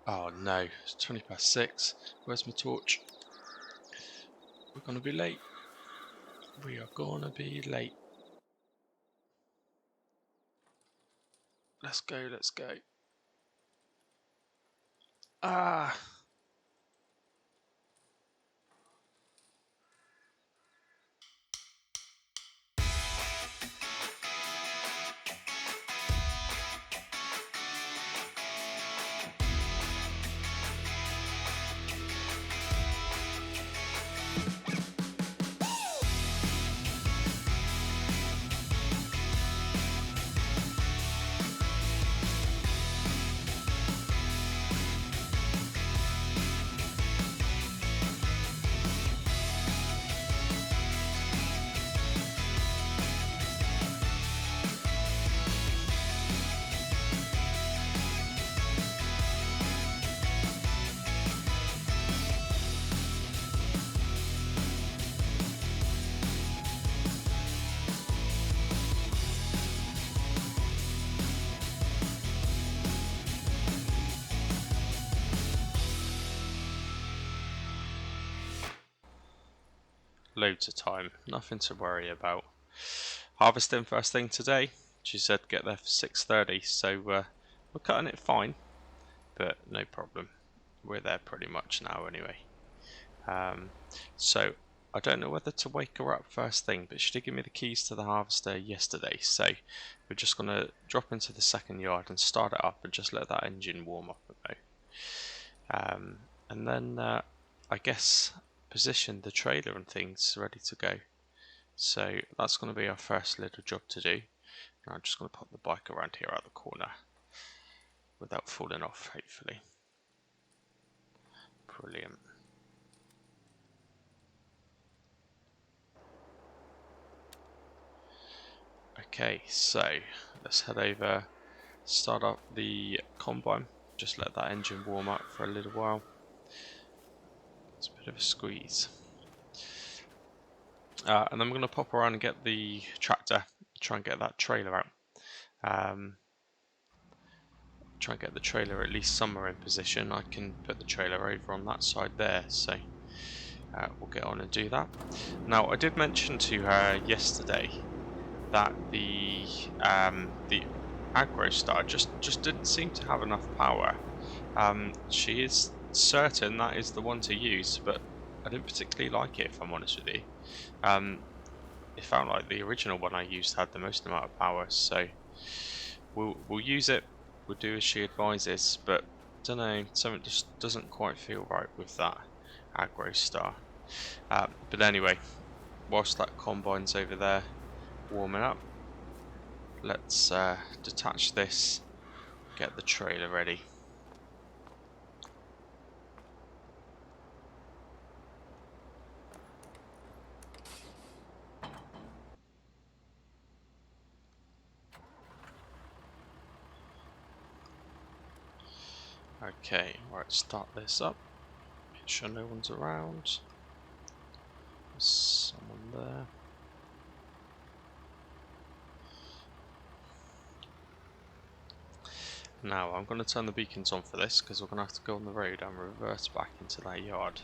Oh no, it's 20 past 6. Where's my torch? We're gonna be late. We are gonna be late. Let's go, let's go. Ah! Loads of time, nothing to worry about. Harvesting first thing today. She said get there for 6:30, so we're cutting it fine, but no problem. We're there pretty much now anyway. So I don't know whether to wake her up first thing, but she did give me the keys to the harvester yesterday, so we're just going to drop into the second yard and start it up and just let that engine warm up a bit. And then I guess position the trailer and things ready to go. So that's going to be our first little job to do. And I'm just going to pop the bike around here out the corner without falling off, hopefully. Brilliant. Okay, so let's head over, start up the combine, just let that engine warm up for a little while. It's a bit of a squeeze. And then we're going to pop around and get the tractor, try and get that trailer out. Try and get the trailer at least somewhere in position. I can put the trailer over on that side there, so we'll get on and do that. Now, I did mention to her yesterday that the Agrostar just didn't seem to have enough power. She is certain that is the one to use, but I didn't particularly like it, if I'm honest with you. It felt like the original one I used had the most amount of power, so we'll use it. We'll do as she advises, but don't know, something just doesn't quite feel right with that Agrostar. But anyway, whilst that combine's over there warming up, let's detach this, get the trailer ready. Okay, right, start this up. Make sure no one's around. There's someone there. Now, I'm going to turn the beacons on for this because we're going to have to go on the road and reverse back into that yard.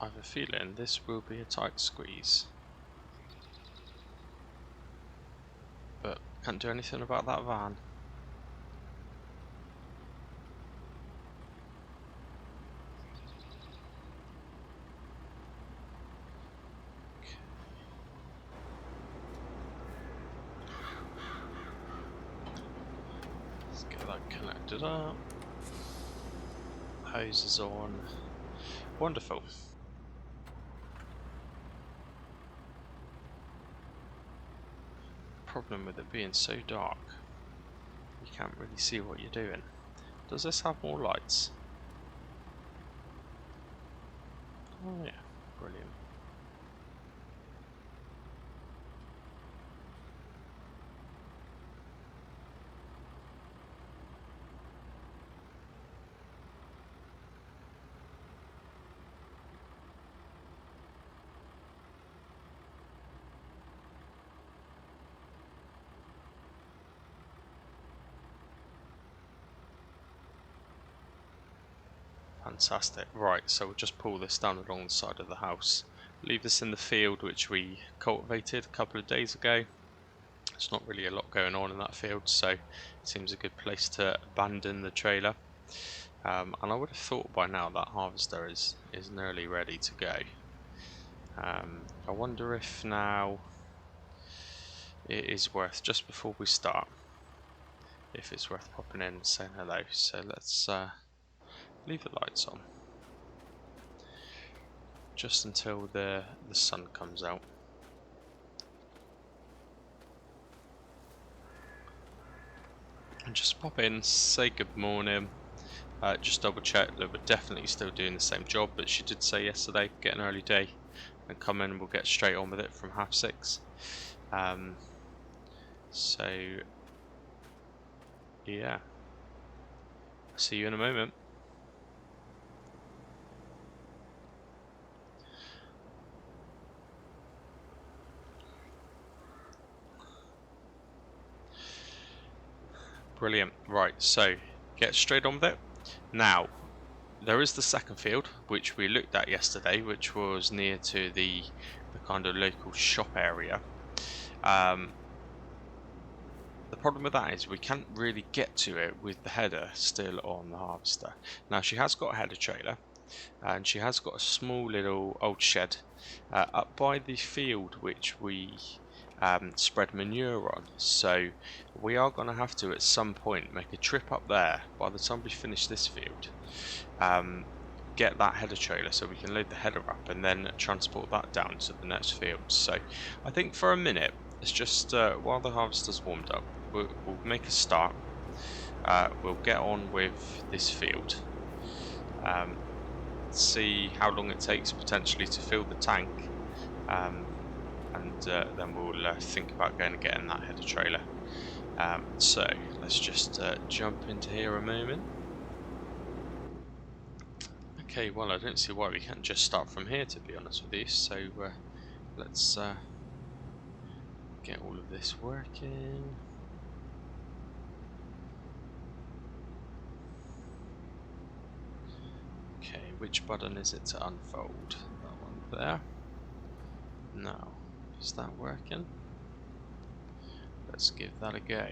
I have a feeling this will be a tight squeeze, but can't do anything about that van. Let's get that connected up. Hose is on. Wonderful. Problem with it being so dark, you can't really see what you're doing. Does this have more lights? Oh yeah, brilliant. Fantastic. Right, so we'll just pull this down along the side of the house. Leave this in the field which we cultivated a couple of days ago. There's not really a lot going on in that field, so it seems a good place to abandon the trailer. And I would have thought by now that harvester is nearly ready to go. I wonder if now it is worth, just before we start, if it's worth popping in and saying hello. So let's leave the lights on just until the sun comes out. And just pop in, say good morning, just double check that we're definitely still doing the same job, but she did say yesterday, get an early day and come in and we'll get straight on with it from 6:30. So yeah, see you in a moment. Brilliant. Right, so get straight on with it. Now, there is the second field, which we looked at yesterday, which was near to the kind of local shop area. The problem with that is we can't really get to it with the header still on the harvester. Now, she has got a header trailer, and she has got a small little old shed up by the field which we spread manure on. So we are going to have to at some point make a trip up there by the time we finish this field, get that header trailer so we can load the header up and then transport that down to the next field. So I think for a minute, it's just while the harvester's warmed up, we'll make a start. We'll get on with this field, see how long it takes potentially to fill the tank, and then we'll think about going and getting that header trailer. So let's just jump into here a moment. Okay, well, I don't see why we can't just start from here, to be honest with you. So let's get all of this working. Okay, which button is it to unfold? That one there. Now, is that working? Let's give that a go.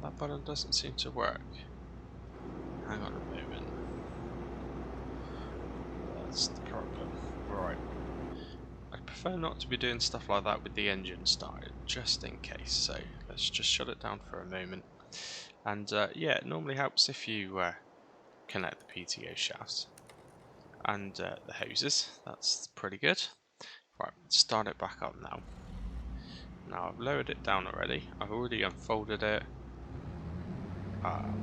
That button doesn't seem to work. Hang on a moment. That's the problem. Right. I'd prefer not to be doing stuff like that with the engine started, just in case. So let's just shut it down for a moment. And yeah, it normally helps if you connect the PTO shafts and the hoses. That's pretty good. Right, start it back up now. Now I've lowered it down already. I've already unfolded it.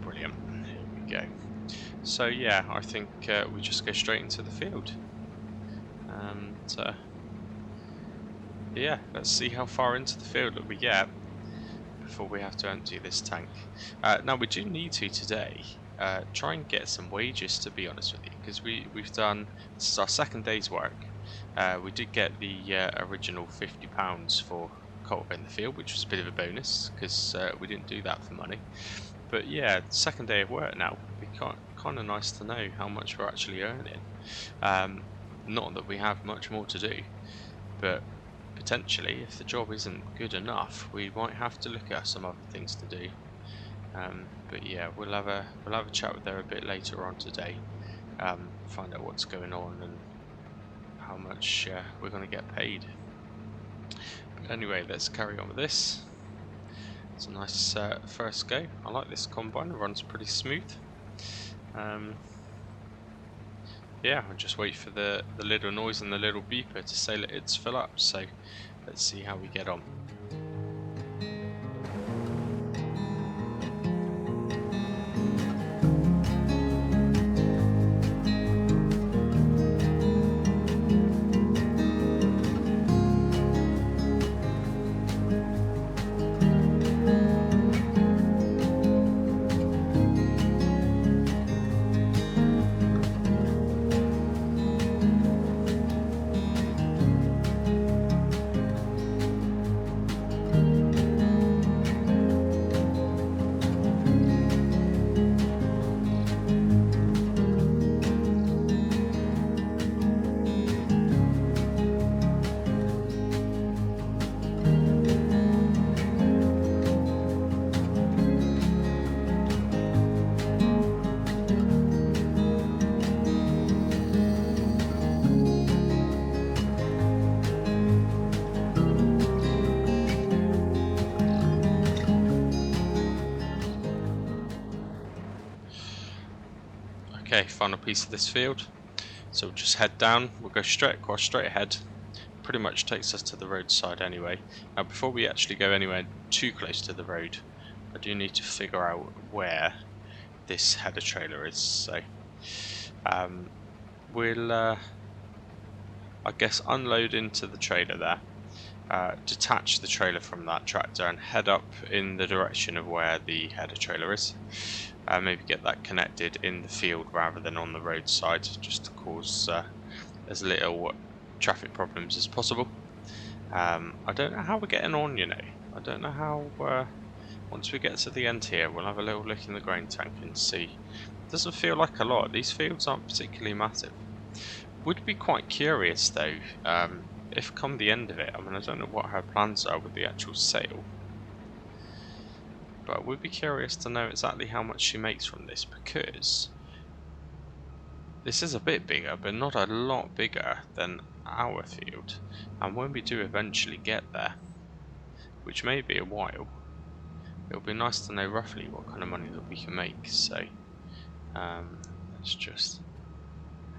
Brilliant. Here we go. So yeah, I think we just go straight into the field. And yeah, let's see how far into the field that we get before we have to empty this tank. Now we do need to today try and get some wages, to be honest with you, because we've done, this is our second day's work. We did get the original £50 for cultivating the field, which was a bit of a bonus because we didn't do that for money. But yeah, second day of work now. It'd be kind of nice to know how much we're actually earning. Not that we have much more to do, but potentially, if the job isn't good enough, we might have to look at some other things to do. But yeah, we'll have a chat with her a bit later on today. Find out what's going on and how much we're going to get paid. But anyway, let's carry on with this. It's a nice first go. I like this combine, it runs pretty smooth. Yeah, I'll just wait for the little noise and the little beeper to say that it's full up, so let's see how we get on. Okay, final piece of this field. So we'll just head down, we'll go straight across, straight ahead. Pretty much takes us to the roadside anyway. Now before we actually go anywhere too close to the road, I do need to figure out where this header trailer is. So we'll I guess unload into the trailer there, detach the trailer from that tractor and head up in the direction of where the header trailer is. Maybe get that connected in the field rather than on the roadside, just to cause as little traffic problems as possible. I don't know how we're getting on, you know. I don't know how, once we get to the end here, we'll have a little look in the grain tank and see. It doesn't feel like a lot. These fields aren't particularly massive. Would be quite curious though, if come the end of it, I mean I don't know what her plans are with the actual sale, but I would be curious to know exactly how much she makes from this, because this is a bit bigger, but not a lot bigger than our field, and when we do eventually get there, which may be a while, it'll be nice to know roughly what kind of money that we can make. So let's just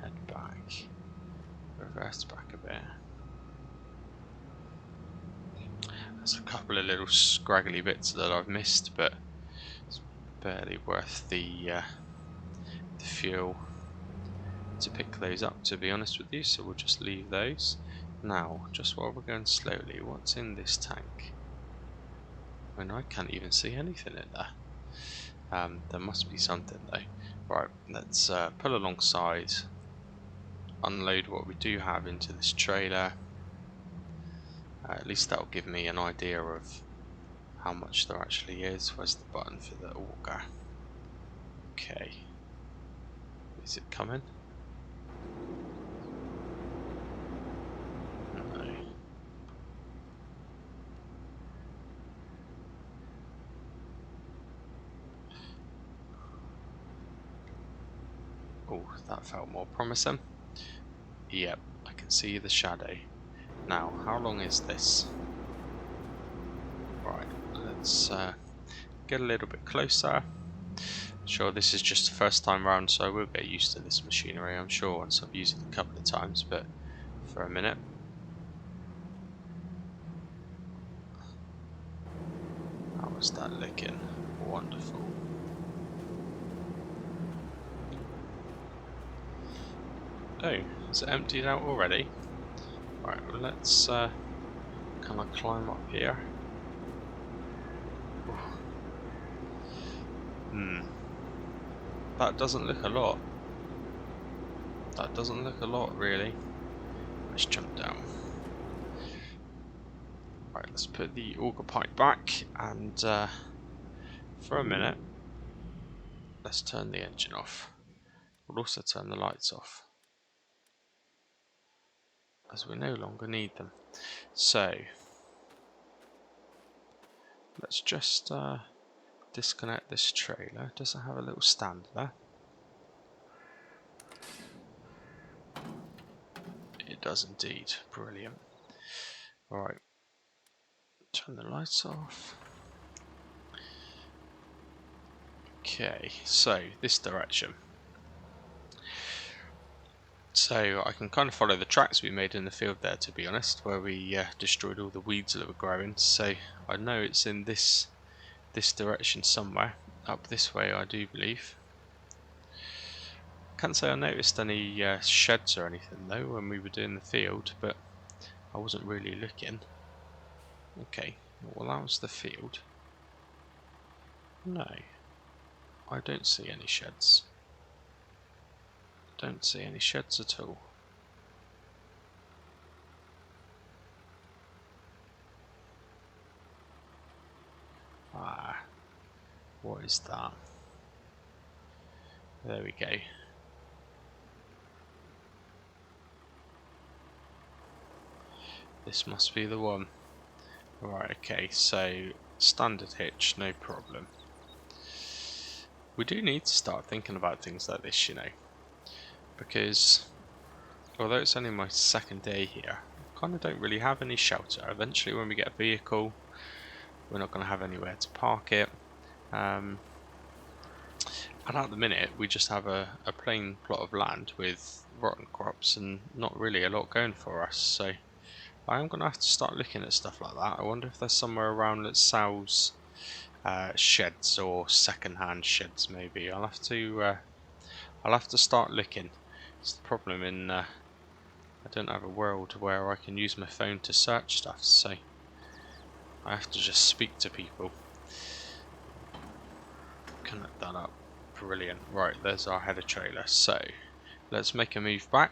head back, reverse back a bit. There's a couple of little scraggly bits that I've missed, but it's barely worth the fuel to pick those up, to be honest with you, so we'll just leave those. Now, just while we're going slowly, what's in this tank? I mean, I can't even see anything in there. There must be something though. Right, let's pull alongside, unload what we do have into this trailer. At least that'll give me an idea of how much there actually is. Where's the button for the auger? Okay. Is it coming? No. Oh, that felt more promising. Yep, I can see the shadow. Now, how long is this? Right, let's get a little bit closer. Sure, this is just the first time round, so I will get used to this machinery, I'm sure, once I've used it a couple of times, but for a minute. How was that looking? Wonderful. Oh, is it emptied out already? Right, well, let's kind of climb up here. That doesn't look a lot. That doesn't look a lot, really. Let's jump down. Right, let's put the auger pipe back, and for a minute, let's turn the engine off. We'll also turn the lights off, as we no longer need them. So, let's just disconnect this trailer. Does it have a little stand there? It does indeed. Brilliant. Alright, turn the lights off. Okay, so this direction. So I can kind of follow the tracks we made in the field there, to be honest, where we destroyed all the weeds that were growing. So I know it's in this direction somewhere, up this way I do believe. Can't say I noticed any sheds or anything though when we were doing the field, but I wasn't really looking. Okay, well that was the field. No, I don't see any sheds. Don't see any sheds at all. Ah, what is that? There we go. This must be the one. Right, okay, so standard hitch, no problem. We do need to start thinking about things like this, you know, because although it's only my second day here, I kind of don't really have any shelter. Eventually when we get a vehicle, we're not going to have anywhere to park it. And at the minute, we just have a plain plot of land with rotten crops and not really a lot going for us. So I am going to have to start looking at stuff like that. I wonder if there's somewhere around that sells sheds or second-hand sheds. Maybe I'll have to start looking. It's the problem in I don't have a world where I can use my phone to search stuff, so I have to just speak to people. Connect that up. Brilliant. Right, there's our header trailer. So let's make a move back.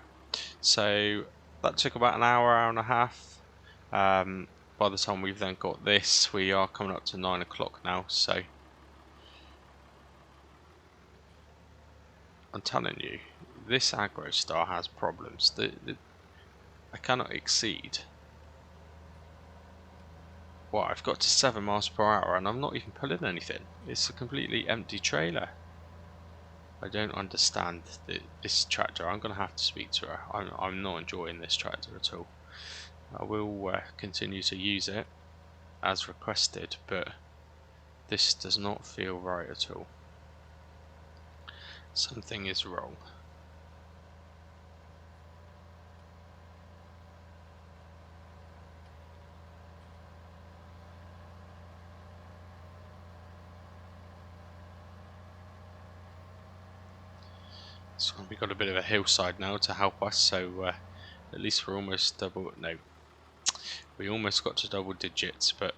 So that took about an hour and a half. By the time we've then got this, we are coming up to 9 o'clock now. So I'm telling you, this Agrostar has problems. I cannot exceed. Well, I've got to 7 miles per hour and I'm not even pulling anything. It's a completely empty trailer. I don't understand this tractor. I'm going to have to speak to her. I'm not enjoying this tractor at all. I will continue to use it as requested, but this does not feel right at all. Something is wrong. So we've got a bit of a hillside now to help us, so at least we're almost double. No, we almost got to double digits, but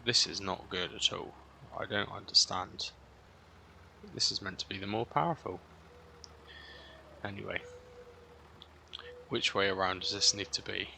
this is not good at all. I don't understand. This is meant to be the more powerful. Anyway, which way around does this need to be?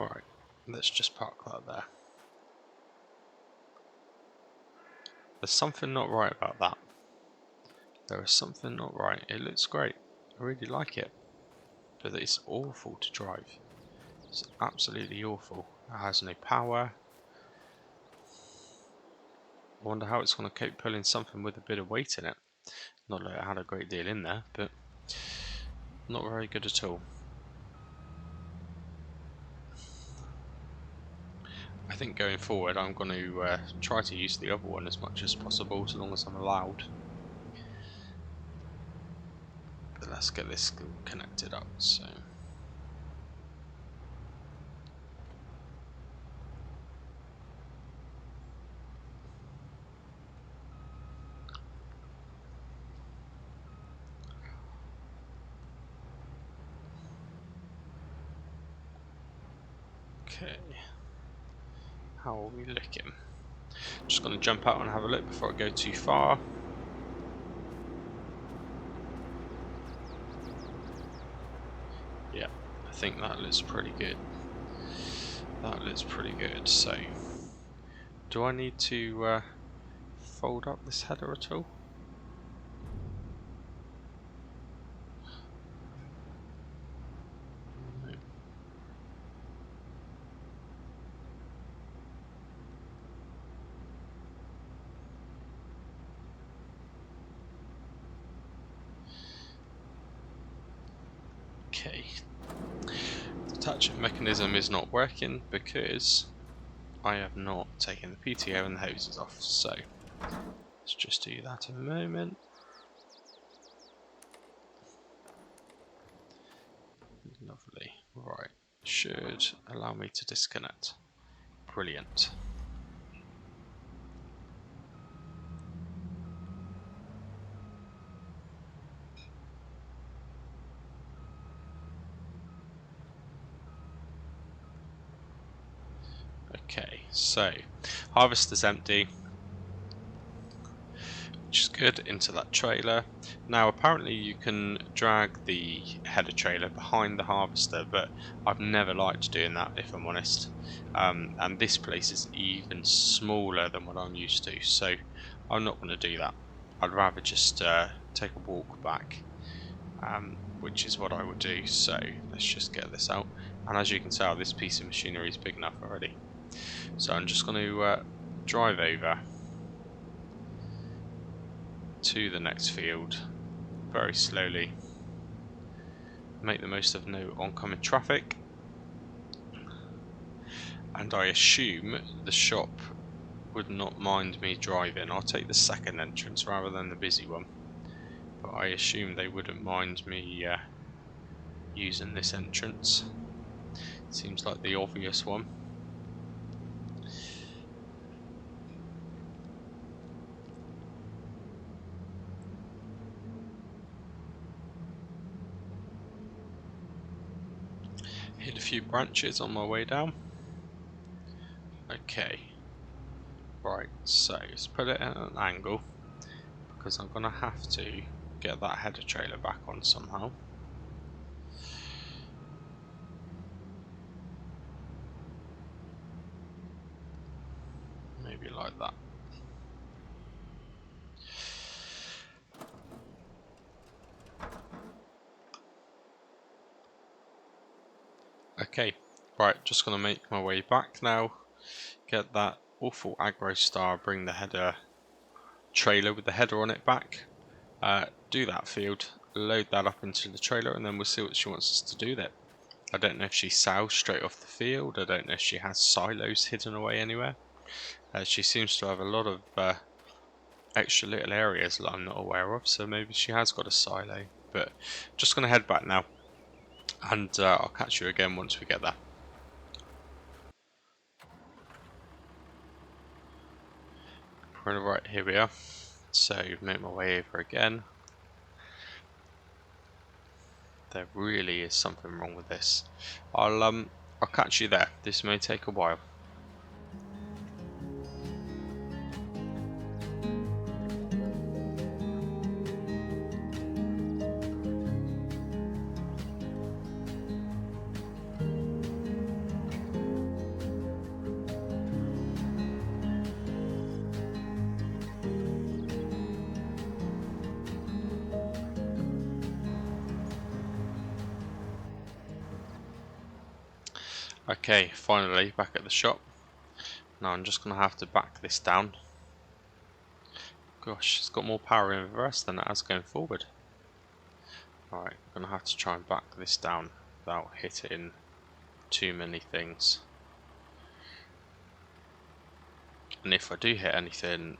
Alright, let's just park that there. There's something not right about that. There is something not right. It looks great. I really like it. But it's awful to drive. It's absolutely awful. It has no power. I wonder how it's going to cope pulling something with a bit of weight in it. Not that it had a great deal in there, but not very good at all. I think going forward I'm going to try to use the other one as much as possible, as long as I'm allowed. But let's get this connected up. So okay, how are we looking? Just going to jump out and have a look before I go too far. Yeah, I think that looks pretty good. That looks pretty good. So, do I need to fold up this header at all? No. Okay. The attachment mechanism is not working because I have not taken the PTO and the hoses off. So, let's just do that in a moment. Lovely. Right. Should allow me to disconnect. Brilliant. Okay, so harvester's empty, which is good, into that trailer. Now apparently you can drag the header trailer behind the harvester, but I've never liked doing that, if I'm honest. And this place is even smaller than what I'm used to, so I'm not going to do that. I'd rather just take a walk back. which is what I would do. So let's just get this out, and as you can tell, this piece of machinery is big enough already. So I'm just going to drive over to the next field very slowly, make the most of no oncoming traffic, and I assume the shop would not mind me driving. I'll take the second entrance rather than the busy one, but I assume they wouldn't mind me using this entrance. Seems like the obvious one. Hit a few branches on my way down. Okay, right, so let's put it at an angle, because I'm going to have to get that header trailer back on somehow. Maybe like that. Okay, right, just going to make my way back now, get that awful Agrostar, bring the header trailer with the header on it back, do that field, load that up into the trailer, and then we'll see what she wants us to do there. I don't know if she sows straight off the field, I don't know if she has silos hidden away anywhere. She seems to have a lot of extra little areas that I'm not aware of, so maybe she has got a silo. But just going to head back now, and I'll catch you again once we get there. Right, here we are. So make my way over again. There really is something wrong with this. I'll catch you there. This may take a while. Okay, finally back at the shop. Now I'm just going to have to back this down. Gosh, it's got more power in reverse than it has going forward. Alright, I'm going to have to try and back this down without hitting too many things. And if I do hit anything,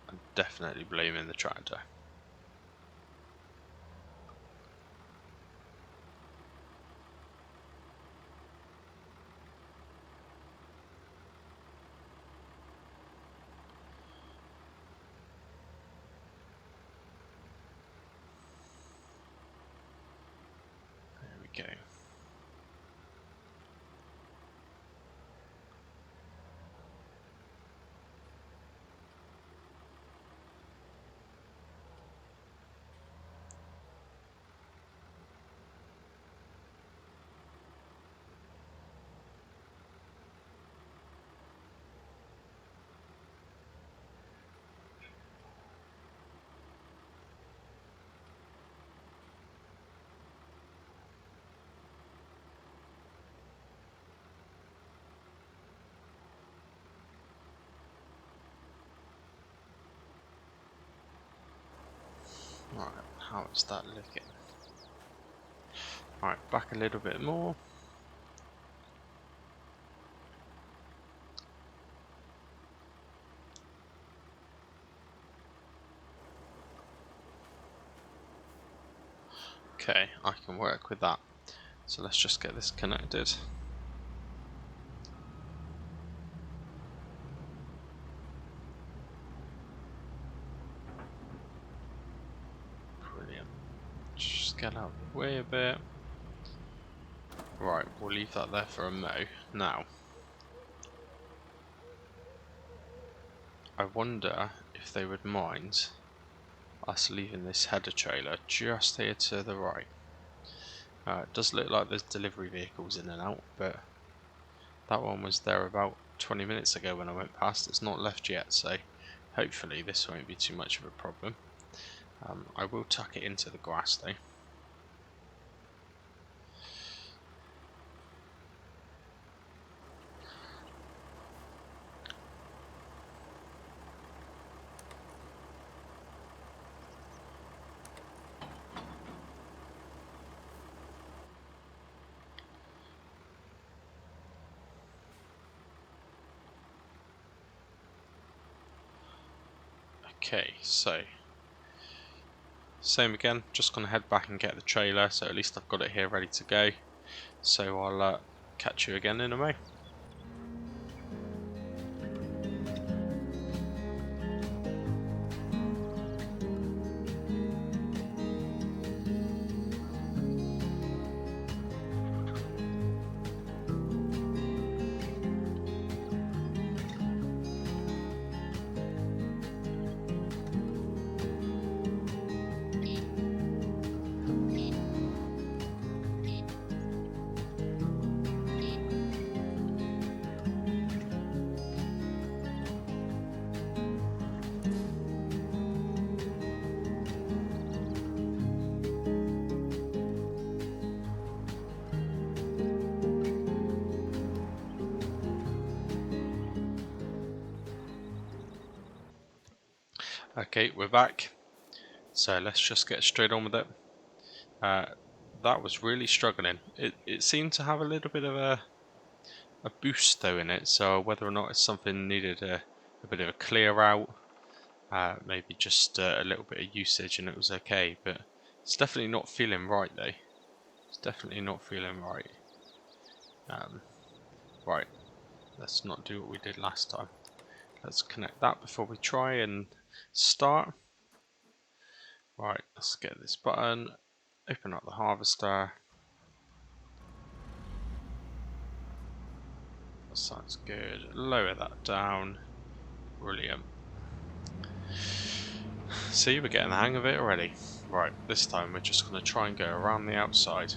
I'm definitely blaming the tractor. There we go. Right, how is that looking? Alright, back a little bit more. Okay, I can work with that. So let's just get this connected. Brilliant. Just get out of the way a bit. Right, we'll leave that there for a mo. Now, I wonder if they would mind us leaving this header trailer just here to the right. It does look like there's delivery vehicles in and out, but that one was there about 20 minutes ago when I went past. It's not left yet, so hopefully this won't be too much of a problem. I will tuck it into the grass though. Okay, so same again, just gonna head back and get the trailer, so at least I've got it here ready to go. So I'll catch you again in a moment. Okay, we're back. So let's just get straight on with it. That was really struggling. It seemed to have a little bit of a boost though in it, so whether or not it's something needed a bit of a clear out, maybe just a little bit of usage and it was okay, but it's definitely not feeling right though. It's definitely not feeling right. Right, let's not do what we did last time. Let's connect that before we try and start. Right, let's get this button, open up the harvester. That sounds good. Lower that down. Brilliant. See, we're getting the hang of it already. Right, this time we're just going to try and go around the outside.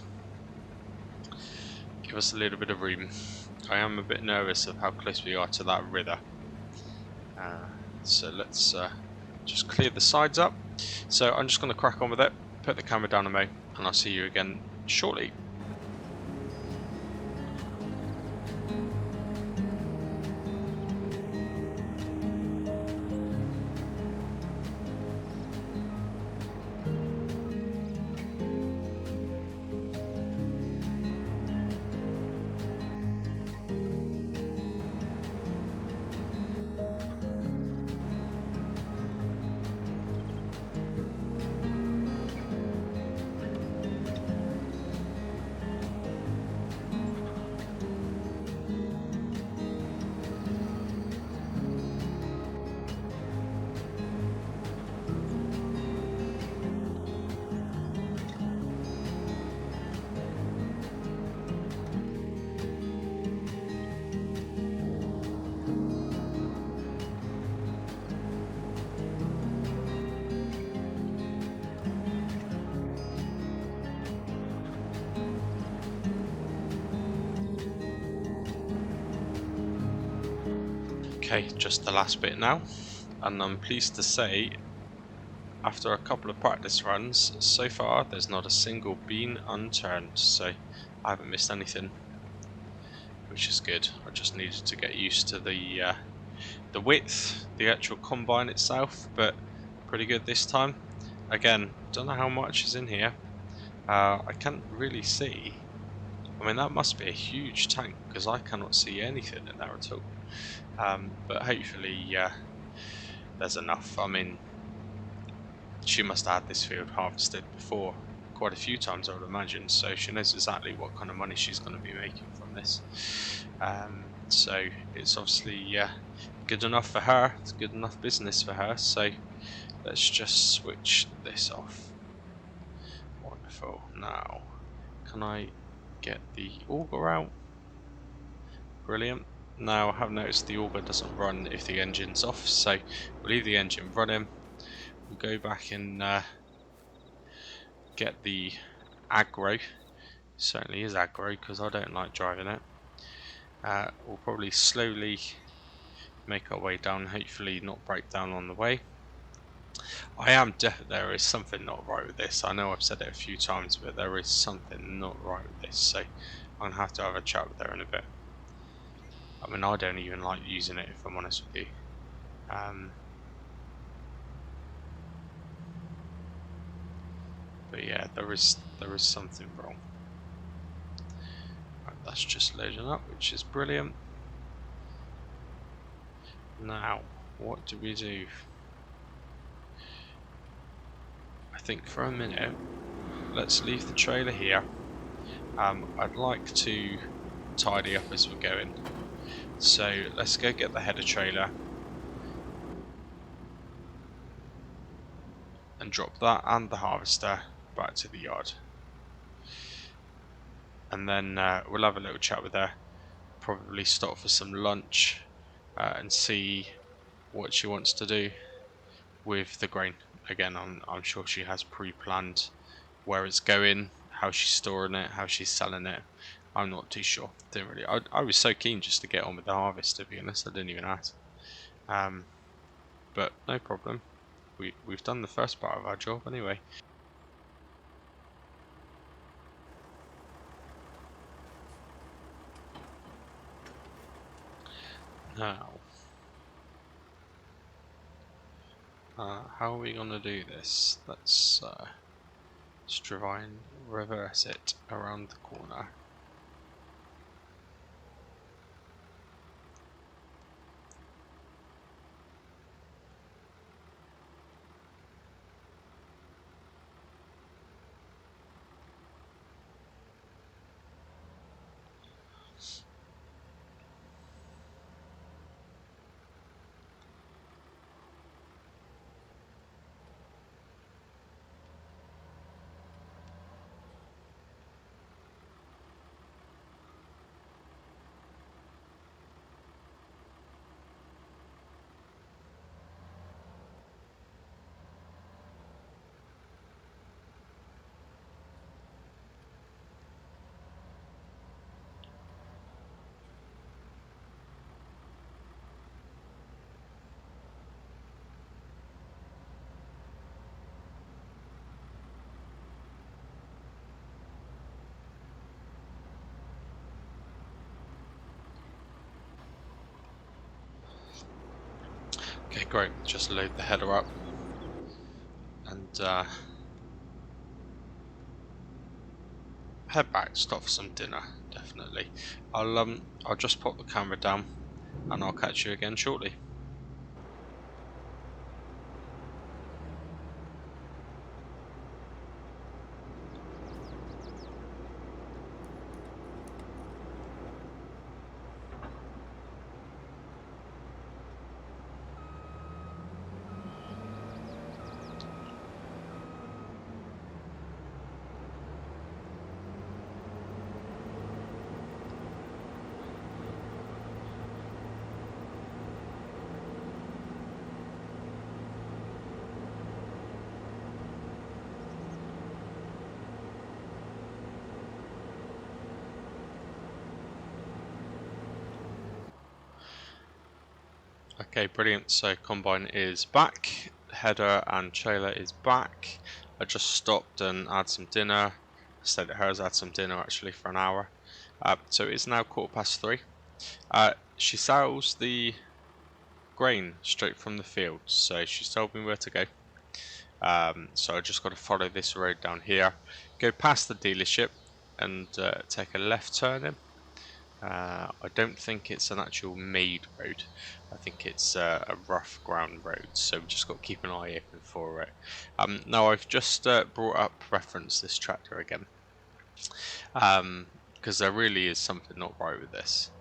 Give us a little bit of room. I am a bit nervous of how close we are to that river. So let's just clear the sides up. So I'm just going to crack on with it, put the camera down a mo, and I'll see you again shortly. Okay, just the last bit now, and I'm pleased to say, after a couple of practice runs, so far there's not a single bean unturned, so I haven't missed anything, which is good. I just needed to get used to the width, the actual combine itself, but pretty good this time. Again, don't know how much is in here. I can't really see. I mean, that must be a huge tank because I cannot see anything in there at all. But hopefully there's enough. I mean, she must have had this field harvested before quite a few times, I would imagine, so she knows exactly what kind of money she's going to be making from this. So it's obviously good enough for her, it's good enough business for her, so let's just switch this off. Wonderful. Now, can I get the auger out? Brilliant. Now I have noticed the auger doesn't run if the engine's off, so we'll leave the engine running. We'll go back and get the Agro. It certainly is aggro because I don't like driving it. We'll probably slowly make our way down, hopefully not break down on the way. I am definitely, there is something not right with this. I know I've said it a few times, but there is something not right with this, so I'm going to have a chat with her in a bit. I mean, I don't even like using it, if I'm honest with you. But yeah, there is something wrong. Right, that's just loading up, which is brilliant. Now, what do we do? think for a minute, let's leave the trailer here. I'd like to tidy up as we're going. So let's go get the header trailer and drop that and the harvester back to the yard. And then we'll have a little chat with her, probably stop for some lunch and see what she wants to do with the grain. Again, I'm sure she has pre-planned where it's going, how she's storing it, how she's selling it. I'm not too sure. Didn't really. I was so keen just to get on with the harvest, to be honest. I didn't even ask. But no problem. We've done the first part of our job anyway. Now, how are we gonna do this? Let's try and reverse it around the corner. Okay, great. Just load the header up and head back. Stop for some dinner, definitely. I'll just pop the camera down, and I'll catch you again shortly. Okay, brilliant. So combine is back, header and trailer is back. I just stopped and had some dinner. I stayed at hers, had some dinner actually for an hour. So it's now 3:15. She sells the grain straight from the field, so she's told me where to go. So I just got to follow this road down here, go past the dealership, and take a left turn in. I don't think it's an actual made road. I think it's a rough ground road, so we've just got to keep an eye open for it. Now I've just brought up reference this tractor again, because there really is something not right with this.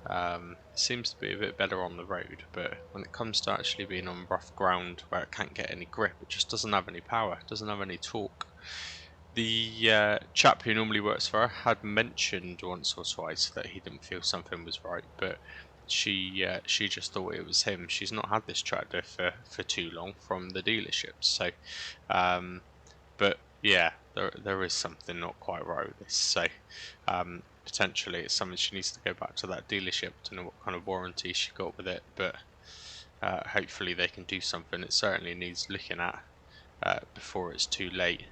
It seems to be a bit better on the road, but when it comes to actually being on rough ground where it can't get any grip, it just doesn't have any power, doesn't have any torque. The chap who normally works for her had mentioned once or twice that he didn't feel something was right, but she just thought it was him. She's not had this tractor for too long from the dealership, so but yeah, there is something not quite right with this. So potentially it's something she needs to go back to that dealership to know what kind of warranty she got with it, but hopefully they can do something. It certainly needs looking at before it's too late.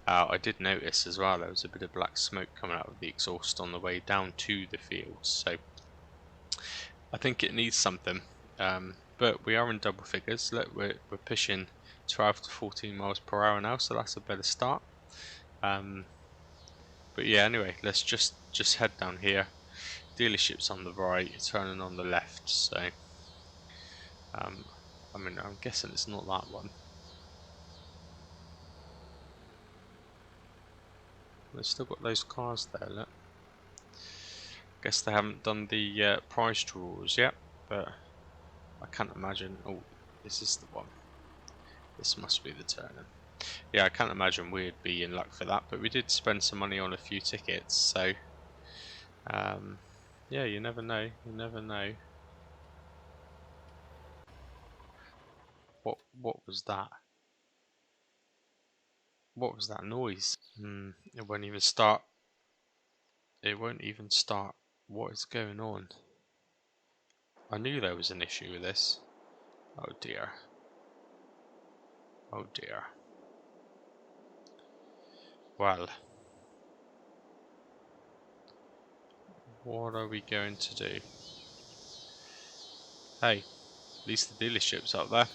I did notice as well there was a bit of black smoke coming out of the exhaust on the way down to the fields, so I think it needs something. But we are in double figures. Look, we're pushing 12 to 14 miles per hour now, so that's a better start. But yeah, anyway, let's just head down here. Dealership's on the right, turning on the left. So, I mean, I'm guessing it's not that one. They've still got those cars there, look. Guess they haven't done the price draws yet, but I can't imagine. Oh, this is the one. This must be the turn-in. Yeah, I can't imagine we'd be in luck for that, but we did spend some money on a few tickets, so yeah, you never know. You never know. What was that? What was that noise? It won't even start. It won't even start. What is going on? I knew there was an issue with this. Oh dear. Oh dear. Well, what are we going to do? Hey, at least the dealership's up there.